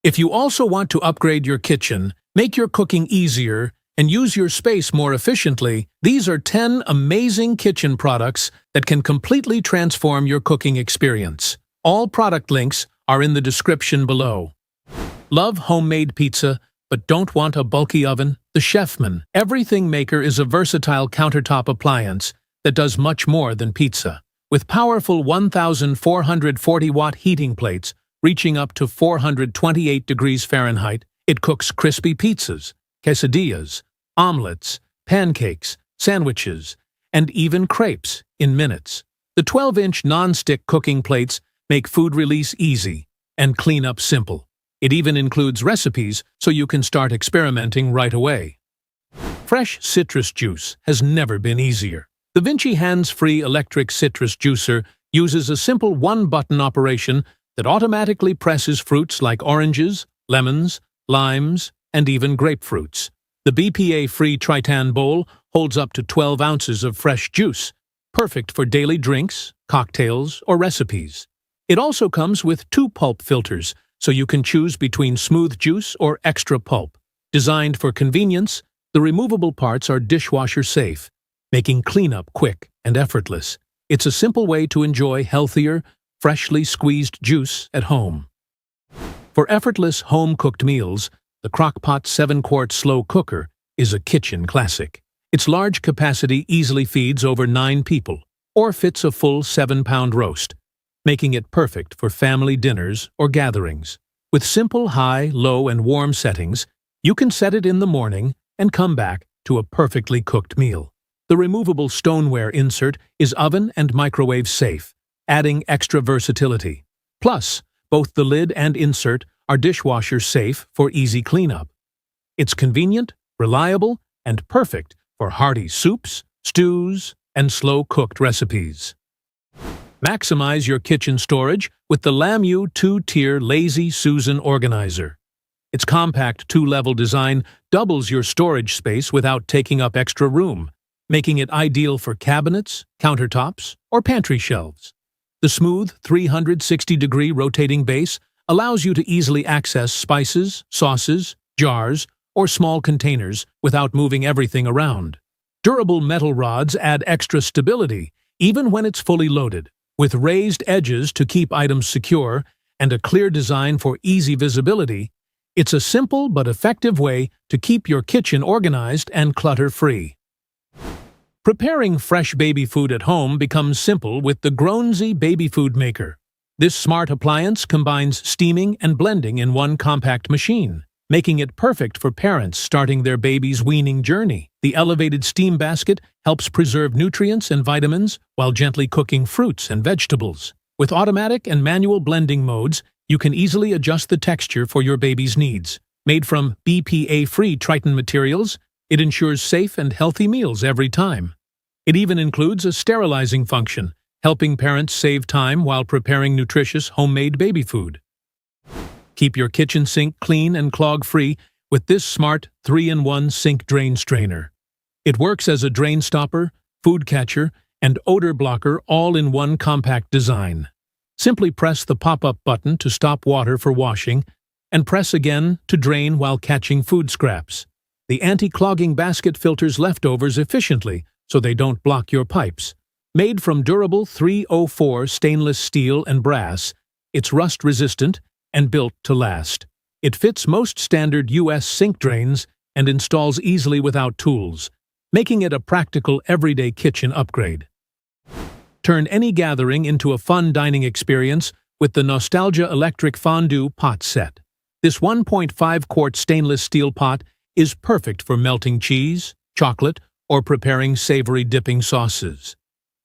If you also want to upgrade your kitchen, make your cooking easier, and use your space more efficiently, these are 10 amazing kitchen products that can completely transform your cooking experience. All product links are in the description below. Love homemade pizza, but don't want a bulky oven? The Chefman Everything Maker is a versatile countertop appliance that does much more than pizza. With powerful 1,440-watt heating plates reaching up to 428 degrees Fahrenheit, it cooks crispy pizzas, quesadillas, omelets, pancakes, sandwiches, and even crepes in minutes. The 12-inch non-stick cooking plates make food release easy and cleanup simple. It even includes recipes so you can start experimenting right away. Fresh citrus juice has never been easier. The Vinci hands-free electric citrus juicer uses a simple one-button operation that automatically presses fruits like oranges, lemons, limes, and even grapefruits. The BPA-free Tritan bowl holds up to 12 ounces of fresh juice, perfect for daily drinks, cocktails, or recipes. It also comes with 2 pulp filters, so you can choose between smooth juice or extra pulp. Designed for convenience, the removable parts are dishwasher safe, making cleanup quick and effortless. It's a simple way to enjoy healthier, freshly squeezed juice at home. For effortless home-cooked meals, the Crock-Pot 7-quart slow cooker is a kitchen classic. Its large capacity easily feeds over 9 people, or fits a full 7-pound roast, making it perfect for family dinners or gatherings. With simple high, low, and warm settings, you can set it in the morning and come back to a perfectly cooked meal. The removable stoneware insert is oven and microwave safe, adding extra versatility. Plus, both the lid and insert are dishwasher safe for easy cleanup. It's convenient, reliable, and perfect for hearty soups, stews, and slow-cooked recipes. Maximize your kitchen storage with the Lamu 2-tier Lazy Susan Organizer. Its compact 2-level design doubles your storage space without taking up extra room, making it ideal for cabinets, countertops, or pantry shelves. The smooth 360-degree rotating base allows you to easily access spices, sauces, jars, or small containers without moving everything around. Durable metal rods add extra stability even when it's fully loaded. With raised edges to keep items secure and a clear design for easy visibility, it's a simple but effective way to keep your kitchen organized and clutter-free. Preparing fresh baby food at home becomes simple with the Groenzy Baby Food Maker. This smart appliance combines steaming and blending in one compact machine, making it perfect for parents starting their baby's weaning journey. The elevated steam basket helps preserve nutrients and vitamins while gently cooking fruits and vegetables. With automatic and manual blending modes, you can easily adjust the texture for your baby's needs. Made from BPA-free Tritan materials, it ensures safe and healthy meals every time. It even includes a sterilizing function, helping parents save time while preparing nutritious homemade baby food. Keep your kitchen sink clean and clog-free with this smart 3-in-1 sink drain strainer. It works as a drain stopper, food catcher, and odor blocker all in one compact design. Simply press the pop-up button to stop water for washing, and press again to drain while catching food scraps. The anti-clogging basket filters leftovers efficiently so they don't block your pipes. Made from durable 304 stainless steel and brass, it's rust-resistant and built to last. It fits most standard U.S. sink drains and installs easily without tools, making it a practical everyday kitchen upgrade. Turn any gathering into a fun dining experience with the Nostalgia Electric Fondue Pot Set. This 1.5-quart stainless steel pot is perfect for melting cheese, chocolate, or preparing savory dipping sauces.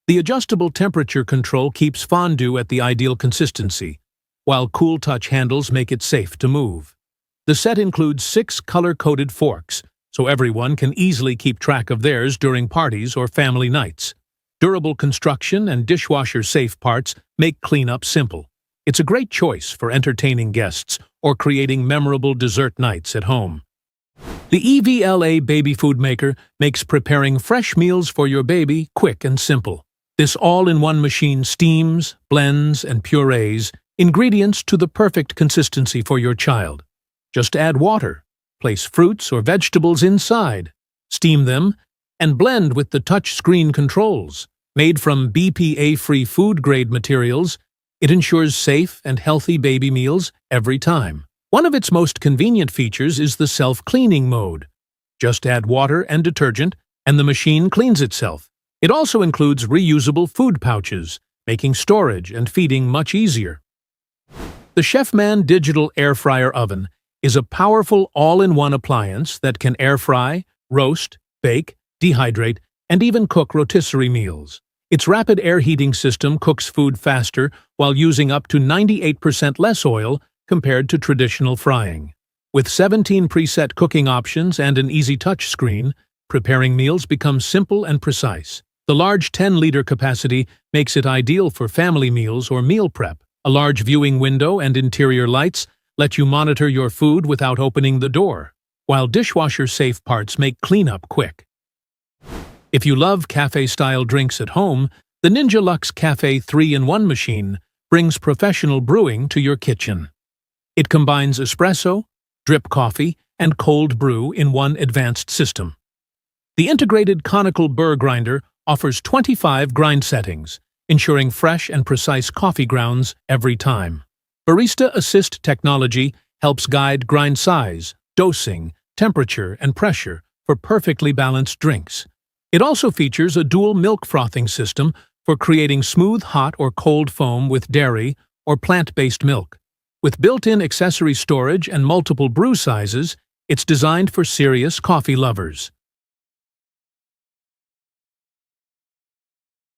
The adjustable temperature control keeps fondue at the ideal consistency, while cool touch handles make it safe to move. The set includes 6 color-coded forks, so everyone can easily keep track of theirs during parties or family nights. Durable construction and dishwasher-safe parts make cleanup simple. It's a great choice for entertaining guests or creating memorable dessert nights at home. The EVLA Baby Food Maker makes preparing fresh meals for your baby quick and simple. This all-in-one machine steams, blends, and purees, Ingredients to the perfect consistency for your child. Just add water, place fruits or vegetables inside, steam them, and blend with the touch-screen controls. Made from BPA-free food-grade materials, it ensures safe and healthy baby meals every time. One of its most convenient features is the self-cleaning mode. Just add water and detergent, and the machine cleans itself. It also includes reusable food pouches, making storage and feeding much easier. The Chefman Digital Air Fryer Oven is a powerful all-in-one appliance that can air fry, roast, bake, dehydrate, and even cook rotisserie meals. Its rapid air heating system cooks food faster while using up to 98% less oil compared to traditional frying. With 17 preset cooking options and an easy touch screen, preparing meals becomes simple and precise. The large 10-liter capacity makes it ideal for family meals or meal prep. A large viewing window and interior lights let you monitor your food without opening the door, while dishwasher-safe parts make cleanup quick. If you love cafe-style drinks at home, the Ninja Luxe Cafe 3-in-1 machine brings professional brewing to your kitchen. It combines espresso, drip coffee, and cold brew in one advanced system. The integrated conical burr grinder offers 25 grind settings, ensuring fresh and precise coffee grounds every time. Barista Assist technology helps guide grind size, dosing, temperature, and pressure for perfectly balanced drinks. It also features a dual milk frothing system for creating smooth hot or cold foam with dairy or plant-based milk. With built-in accessory storage and multiple brew sizes, it's designed for serious coffee lovers.